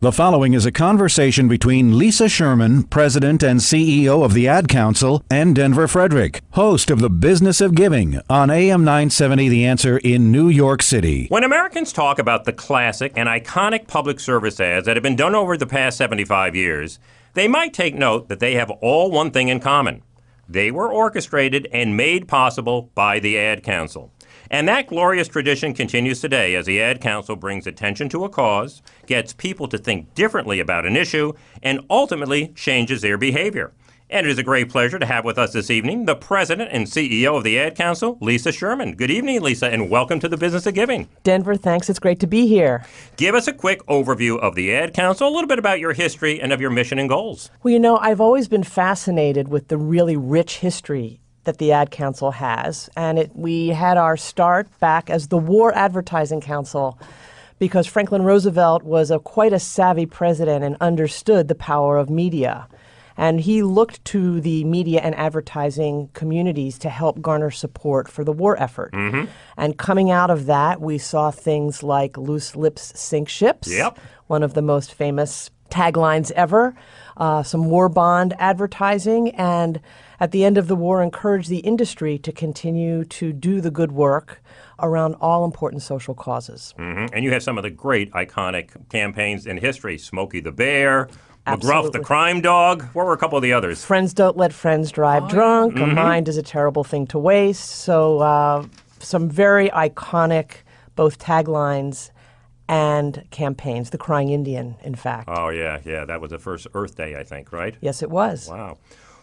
The following is a conversation between Lisa Sherman, President and CEO of the Ad Council, and Denver Frederick, host of The Business of Giving on AM 970 The Answer in New York City. When Americans talk about the classic and iconic public service ads that have been done over the past 75 years, they might take note that they have all one thing in common. They were orchestrated and made possible by the Ad Council. And that glorious tradition continues today as the Ad Council brings attention to a cause, gets people to think differently about an issue, and ultimately changes their behavior. And it is a great pleasure to have with us this evening the President and CEO of the Ad Council, Lisa Sherman. Good evening, Lisa, and welcome to The Business of Giving. Denver, thanks. It's great to be here. Give us a quick overview of the Ad Council, a little bit about your history and of your mission and goals. Well, you know, I've always been fascinated with the really rich history that the Ad Council has. And we had our start back as the War Advertising Council because Franklin Roosevelt was quite a savvy president and understood the power of media. And he looked to the media and advertising communities to help garner support for the war effort. Mm-hmm. And coming out of that, we saw things like loose lips sink ships, one of the most famous taglines ever, some war bond advertising, and at the end of the war, encouraged the industry to continue to do the good work around all important social causes. Mm-hmm. And you have some of the great iconic campaigns in history, Smokey the Bear, Absolutely. McGruff the Crime Dog. What were a couple of the others? Friends don't let friends drive drunk. Mm-hmm. A mind is a terrible thing to waste. So some very iconic both taglines and campaigns. The Crying Indian, in fact. Oh, yeah. That was the first Earth Day, I think, right? Yes, it was. Wow.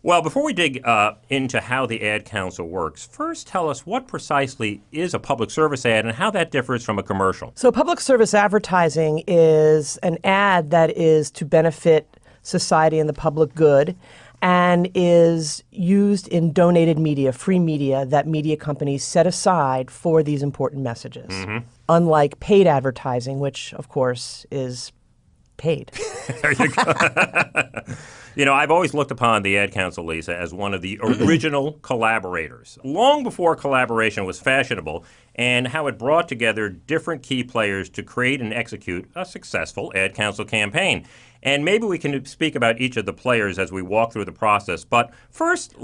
Well, before we dig into how the Ad Council works, first tell us what precisely is a public service ad and how that differs from a commercial. So public service advertising is an ad that is to benefit society and the public good and is used in donated media, free media, that media companies set aside for these important messages. Mm-hmm. Unlike paid advertising, which, of course, is paid. There you go. You know, I've always looked upon the Ad Council, Lisa, as one of the original collaborators, long before collaboration was fashionable, and how it brought together different key players to create and execute a successful Ad Council campaign. And maybe we can speak about each of the players as we walk through the process. But first,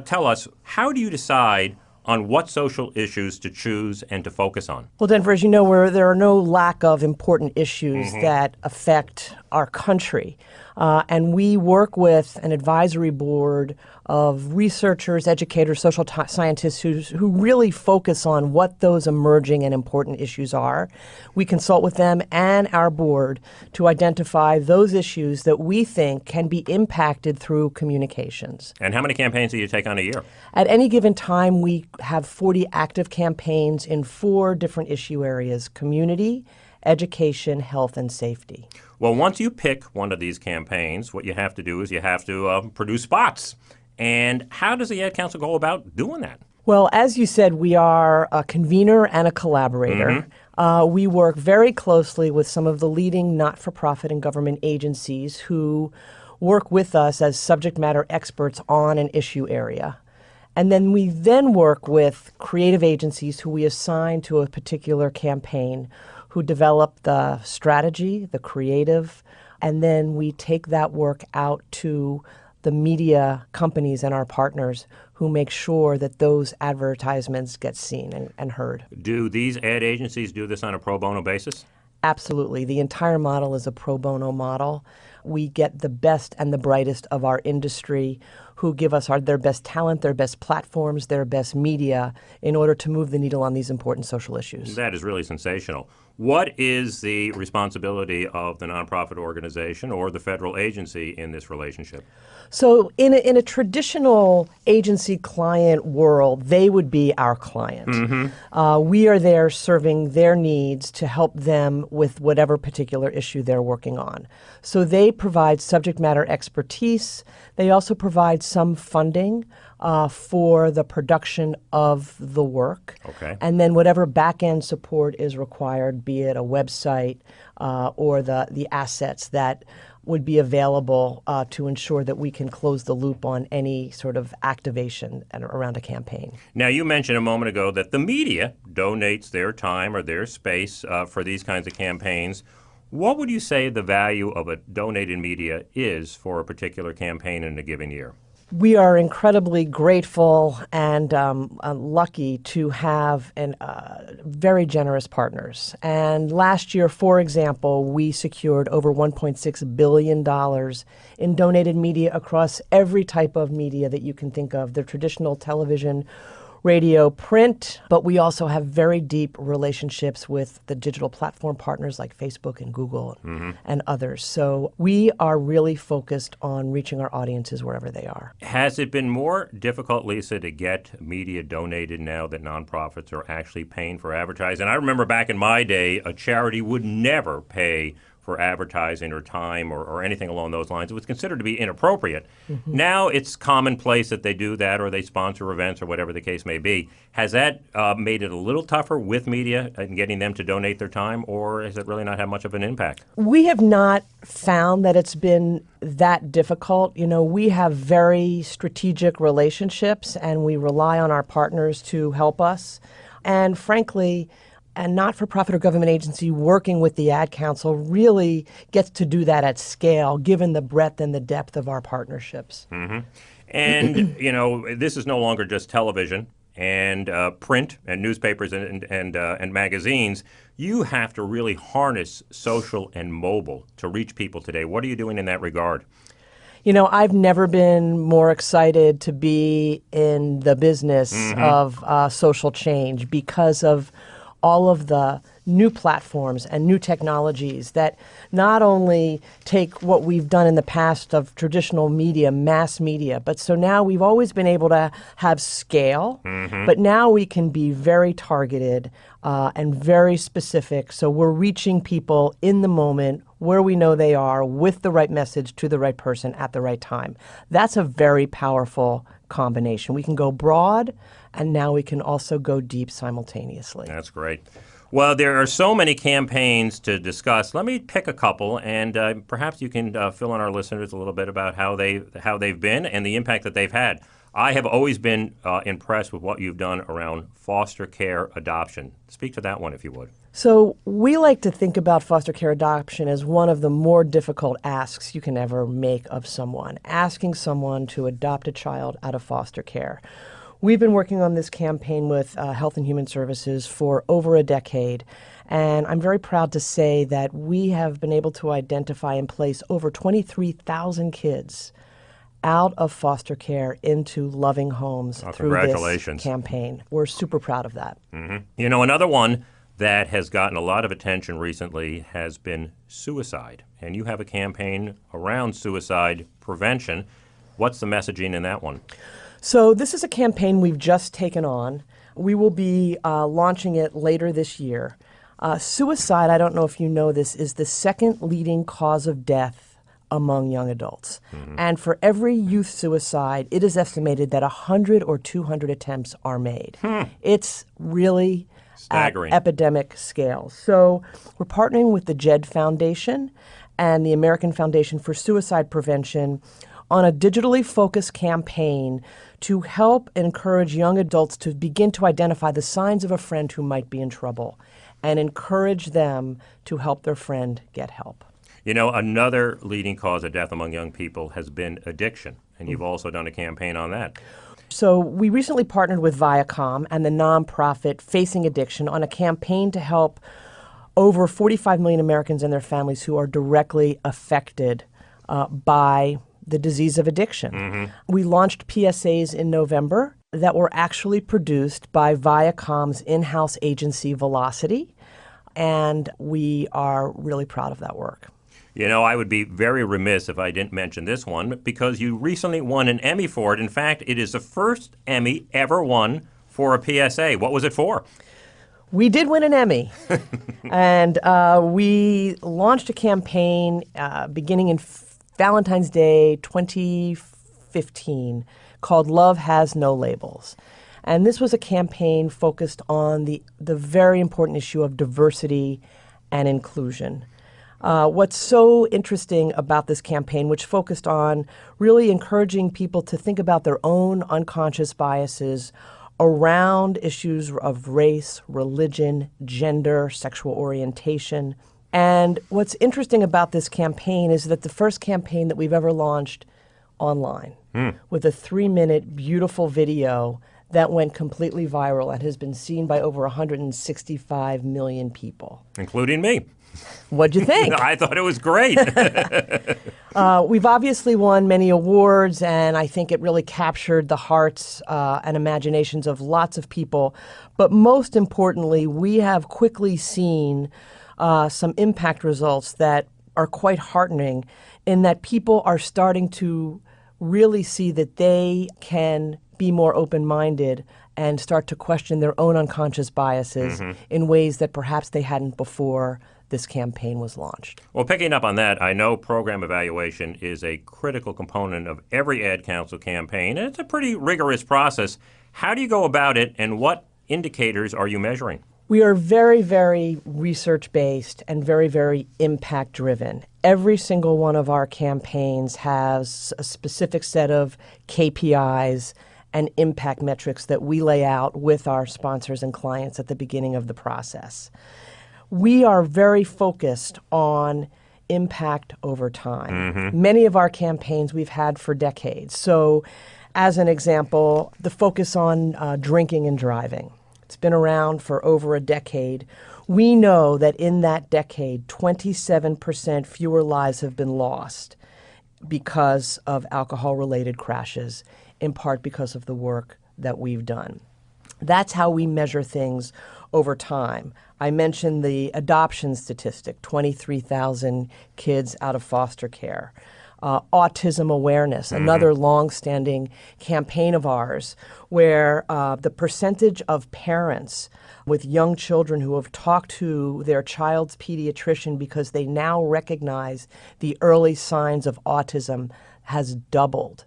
tell us, how do you decide on what social issues to choose and to focus on? Well, Denver, as you know, there are no lack of important issues that affect our country. And we work with an advisory board of researchers, educators, social scientists who really focus on what those emerging and important issues are. We consult with them and our board to identify those issues that we think can be impacted through communications. And how many campaigns do you take on a year? At any given time, we have 40 active campaigns in 4 different issue areas: community, education, health, and safety. Well, once you pick one of these campaigns, what you have to do is you have to produce spots. And how does the Ad Council go about doing that? Well, as you said, we are a convener and a collaborator. Mm-hmm. We work very closely with some of the leading not-for-profit and government agencies who work with us as subject matter experts on an issue area. And then we work with creative agencies who we assign to a particular campaign, who develop the strategy, the creative, and then we take that work out to the media companies and our partners who make sure that those advertisements get seen and heard. Do these ad agencies do this on a pro bono basis? Absolutely. The entire model is a pro bono model. We get the best and the brightest of our industry who give us their best talent, their best platforms, their best media in order to move the needle on these important social issues. That is really sensational. What is the responsibility of the nonprofit organization or the federal agency in this relationship? So in a traditional agency-client world, they would be our client. Mm-hmm. We are there serving their needs to help them with whatever particular issue they're working on. So they provide subject matter expertise. They also provide some funding for the production of the work. Okay. And then whatever back-end support is required, be it a website or the assets that would be available to ensure that we can close the loop on any sort of activation around a campaign. Now, you mentioned a moment ago that the media donates their time or their space for these kinds of campaigns. What would you say the value of a donated media is for a particular campaign in a given year? We are incredibly grateful and lucky to have very generous partners. And last year, for example, we secured over $1.6 billion in donated media across every type of media that you can think of, the traditional television, radio, print, but we also have very deep relationships with the digital platform partners like Facebook and Google and others. So we are really focused on reaching our audiences wherever they are. Has it been more difficult, Lisa, to get media donated now that nonprofits are actually paying for advertising? I remember back in my day, a charity would never pay for advertising or time or anything along those lines. It was considered to be inappropriate. Now it's commonplace that they do that or they sponsor events or whatever the case may be. Has that made it a little tougher with media in getting them to donate their time, or has it really not had much of an impact? We have not found that it's been that difficult. You know, we have very strategic relationships and we rely on our partners to help us. And frankly, a not-for-profit or government agency working with the Ad Council really gets to do that at scale, given the breadth and the depth of our partnerships. And, you know, this is no longer just television and print and newspapers and magazines. You have to really harness social and mobile to reach people today. What are you doing in that regard? You know, I've never been more excited to be in the business of social change because of all of the new platforms and new technologies that not only take what we've done in the past of traditional media, mass media, but so now we've always been able to have scale, but now we can be very targeted and very specific. So we're reaching people in the moment where we know they are with the right message to the right person at the right time. That's a very powerful combination. We can go broad, and now we can also go deep simultaneously. That's great. Well, there are so many campaigns to discuss. Let me pick a couple, and perhaps you can fill in our listeners a little bit about how they've been and the impact that they've had. I have always been impressed with what you've done around foster care adoption. Speak to that one, if you would. So we like to think about foster care adoption as one of the more difficult asks you can ever make of someone, asking someone to adopt a child out of foster care. We've been working on this campaign with Health and Human Services for over a decade, and I'm very proud to say that we have been able to identify and place over 23,000 kids out of foster care into loving homes through this campaign. We're super proud of that. You know, another one that has gotten a lot of attention recently has been suicide, and you have a campaign around suicide prevention. What's the messaging in that one? So this is a campaign we've just taken on. We will be launching it later this year. Suicide, I don't know if you know this, is the second leading cause of death among young adults. And for every youth suicide, it is estimated that 100 or 200 attempts are made. It's really staggering. At epidemic scale. So we're partnering with the JED Foundation and the American Foundation for Suicide Prevention on a digitally focused campaign to help encourage young adults to begin to identify the signs of a friend who might be in trouble and encourage them to help their friend get help. You know, another leading cause of death among young people has been addiction, and you've also done a campaign on that. So we recently partnered with Viacom and the nonprofit Facing Addiction on a campaign to help over 45 million Americans and their families who are directly affected by the disease of addiction. We launched PSAs in November that were actually produced by Viacom's in-house agency, Velocity, and we are really proud of that work. You know, I would be very remiss if I didn't mention this one because you recently won an Emmy for it. In fact, it is the first Emmy ever won for a PSA. What was it for? We did win an Emmy, and we launched a campaign beginning in Valentine's Day 2015 called Love Has No Labels. And this was a campaign focused on the very important issue of diversity and inclusion. What's so interesting about this campaign, which focused on really encouraging people to think about their own unconscious biases around issues of race, religion, gender, sexual orientation, And what's interesting about this campaign is that the first campaign that we've ever launched online with a 3-minute beautiful video that went completely viral and has been seen by over 165 million people. Including me. What'd you think? I thought it was great. We've obviously won many awards, and I think it really captured the hearts and imaginations of lots of people. But most importantly, we have quickly seen some impact results that are quite heartening in that people are starting to really see that they can be more open-minded and start to question their own unconscious biases in ways that perhaps they hadn't before this campaign was launched. Well, picking up on that, I know program evaluation is a critical component of every ad council campaign, and it's a pretty rigorous process. How do you go about it, and what indicators are you measuring? We are very, very research-based and very, very impact-driven. Every single one of our campaigns has a specific set of KPIs and impact metrics that we lay out with our sponsors and clients at the beginning of the process. We are very focused on impact over time. Many of our campaigns we've had for decades. So, as an example, the focus on drinking and driving. It's been around for over a decade. We know that in that decade, 27% fewer lives have been lost because of alcohol-related crashes, in part because of the work that we've done. That's how we measure things over time. I mentioned the adoption statistic, 23,000 kids out of foster care. Autism awareness, another long-standing campaign of ours, where the percentage of parents with young children who have talked to their child's pediatrician because they now recognize the early signs of autism has doubled.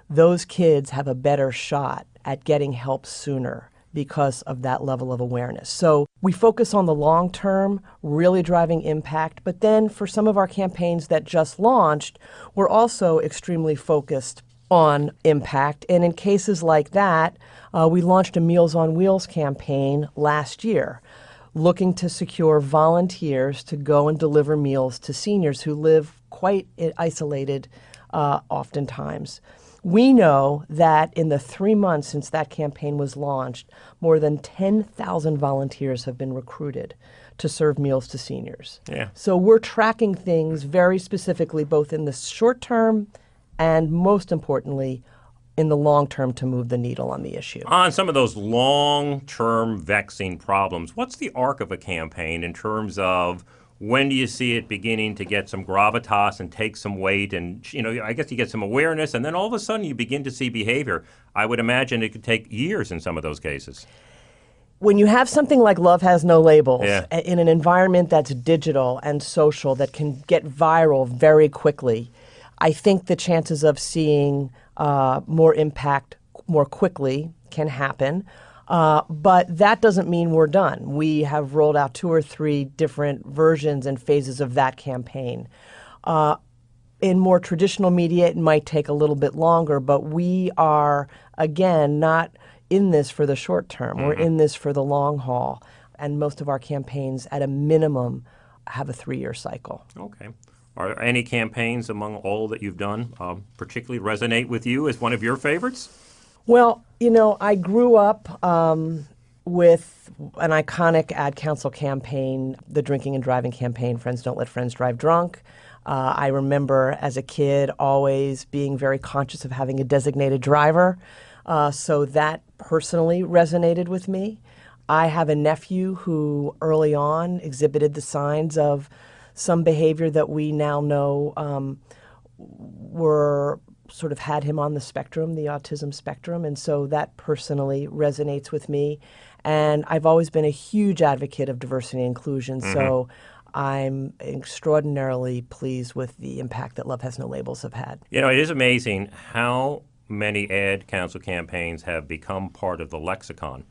Those kids have a better shot at getting help sooner because of that level of awareness. So we focus on the long term, really driving impact, but then for some of our campaigns that just launched, we're also extremely focused on impact. And in cases like that, we launched a Meals on Wheels campaign last year, looking to secure volunteers to go and deliver meals to seniors who live quite isolated oftentimes. We know that in the 3 months since that campaign was launched, more than 10,000 volunteers have been recruited to serve meals to seniors. Yeah. So we're tracking things very specifically, both in the short term and, most importantly, in the long term to move the needle on the issue. On some of those long-term vexing problems, what's the arc of a campaign in terms of when do you see it beginning to get some gravitas and take some weight? And, I guess you get some awareness, and then all of a sudden you begin to see behavior. I would imagine it could take years in some of those cases. When you have something like Love Has No Labels Yeah. in an environment that's digital and social that can get viral very quickly, I think the chances of seeing more impact more quickly can happen. But that doesn't mean we're done. We have rolled out 2 or 3 different versions and phases of that campaign. In more traditional media, it might take a little bit longer, but we are, again, not in this for the short term. We're in this for the long haul. And most of our campaigns, at a minimum, have a 3-year cycle. Okay. Are there any campaigns among all that you've done particularly resonate with you as one of your favorites? Well, I grew up with an iconic ad council campaign, the drinking and driving campaign, Friends Don't Let Friends Drive Drunk. I remember as a kid always being very conscious of having a designated driver, so that personally resonated with me. I have a nephew who early on exhibited the signs of some behavior that we now know were sort of had him on the spectrum, the autism spectrum, and so that personally resonates with me. And I've always been a huge advocate of diversity and inclusion, so I'm extraordinarily pleased with the impact that Love Has No Labels have had. It is amazing how many ad council campaigns have become part of the lexicon.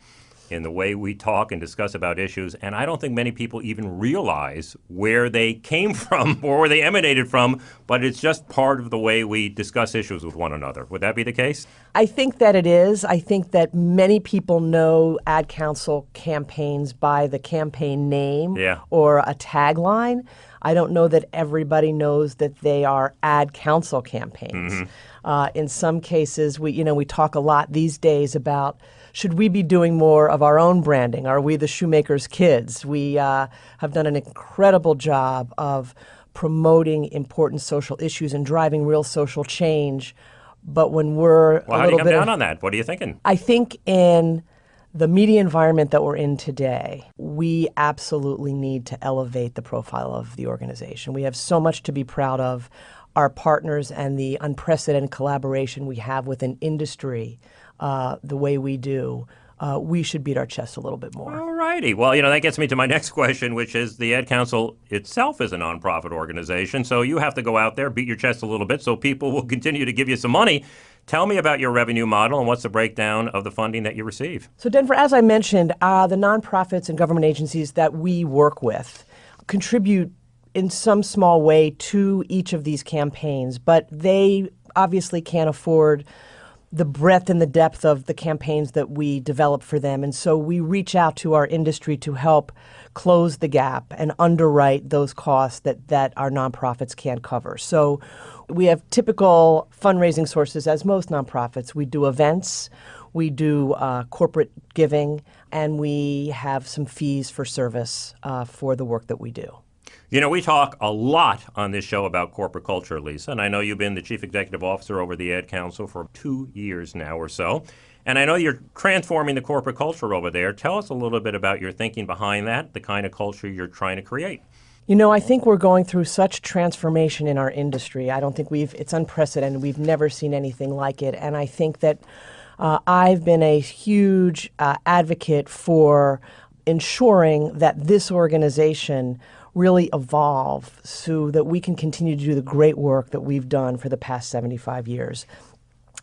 in the way we talk and discuss about issues, and I don't think many people even realize where they came from or where they emanated from, but it's just part of the way we discuss issues with one another. Would that be the case? I think that it is. I think that many people know ad council campaigns by the campaign name or a tagline. I don't know that everybody knows that they are ad council campaigns. In some cases, we talk a lot these days about, should we be doing more of our own branding? Are we the shoemaker's kids? We have done an incredible job of promoting important social issues and driving real social change. But when we're how do you come down on that? What are you thinking? I think in the media environment that we're in today, we absolutely need to elevate the profile of the organization. We have so much to be proud of. Our partners and the unprecedented collaboration we have with an industry the way we do, we should beat our chest a little bit more. All righty. Well, that gets me to my next question, which is the Ad Council itself is a nonprofit organization, so you have to go out there, beat your chest a little bit so people will continue to give you some money. Tell me about your revenue model and what's the breakdown of the funding that you receive. So, Denver, as I mentioned, the nonprofits and government agencies that we work with contribute in some small way to each of these campaigns, but they obviously can't afford the breadth and the depth of the campaigns that we develop for them. And so we reach out to our industry to help close the gap and underwrite those costs that our nonprofits can't cover. So we have typical fundraising sources, as most nonprofits. We do events, we do corporate giving, and we have some fees for service for the work that we do. We talk a lot on this show about corporate culture, Lisa, and I know you've been the Chief Executive Officer over the Ad Council for 2 years now or so, and I know you're transforming the corporate culture over there. Tell us a little bit about your thinking behind that, the kind of culture you're trying to create. I think we're going through such transformation in our industry. I don't think it's unprecedented. We've never seen anything like it, and I think that I've been a huge advocate for ensuring that this organization really evolve so that we can continue to do the great work that we've done for the past 75 years.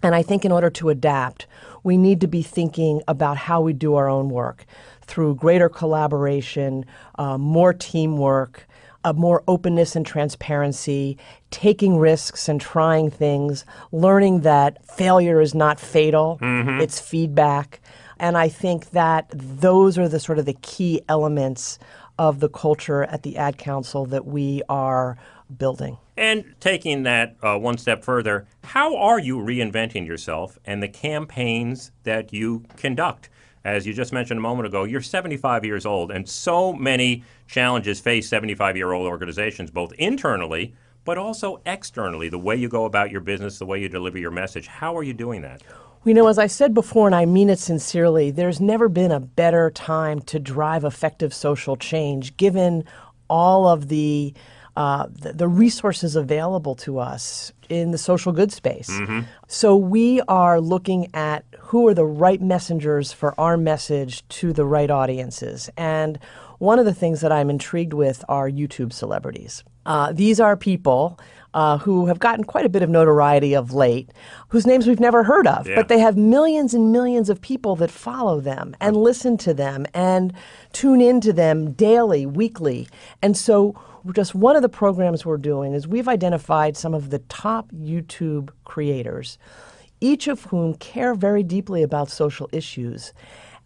And I think in order to adapt, we need to be thinking about how we do our own work through greater collaboration, more teamwork, more openness and transparency, taking risks and trying things, learning that failure is not fatal, it's feedback. And I think that those are the sort of the key elements of the culture at the Ad Council that we are building. And taking that one step further, how are you reinventing yourself and the campaigns that you conduct? As you just mentioned a moment ago, you're 75 years old, and so many challenges face 75-year-old organizations, both internally but also externally, the way you go about your business, the way you deliver your message. How are you doing that? As I said before, and I mean it sincerely, there's never been a better time to drive effective social change, given all of the resources available to us in the social good space. So we are looking at who are the right messengers for our message to the right audiences. And one of the things that I'm intrigued with are YouTube celebrities. These are people who have gotten quite a bit of notoriety of late, whose names we've never heard of, but they have millions and millions of people that follow them and listen to them and tune into them daily, weekly. And so just one of the programs we're doing is we've identified some of the top YouTube creators, each of whom care very deeply about social issues.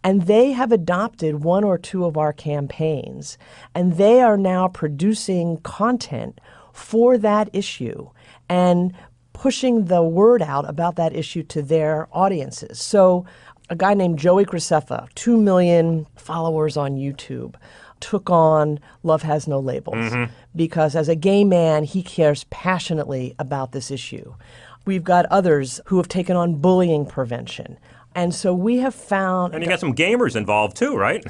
And they have adopted one or two of our campaigns, and they are now producing content for that issue and pushing the word out about that issue to their audiences. So a guy named Joey Graceffa, 2 million followers on YouTube, took on Love Has No Labels because as a gay man, he cares passionately about this issue. We've got others who have taken on bullying prevention. And so we have found... And you got some gamers involved too, right?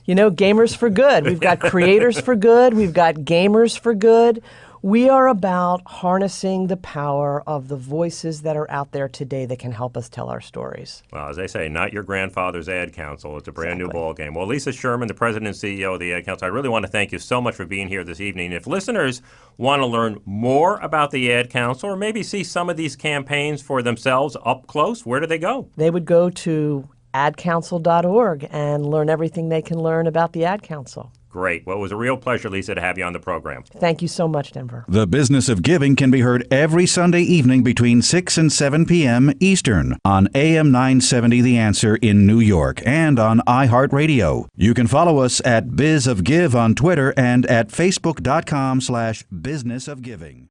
Gamers for good. We've got creators for good. We've got gamers for good. We are about harnessing the power of the voices that are out there today that can help us tell our stories. Well, as they say, not your grandfather's Ad Council. It's a brand new ballgame. Well, Lisa Sherman, the President and CEO of the Ad Council, I really want to thank you so much for being here this evening. If listeners want to learn more about the Ad Council or maybe see some of these campaigns for themselves up close, where do they go? They would go to adcouncil.org and learn everything they can learn about the Ad Council. Great. Well, it was a real pleasure, Lisa, to have you on the program. Thank you so much, Denver. The Business of Giving can be heard every Sunday evening between 6 and 7 p.m. Eastern on AM 970 The Answer in New York and on iHeartRadio. You can follow us at Biz of Give on Twitter and at Facebook.com/businessofgiving.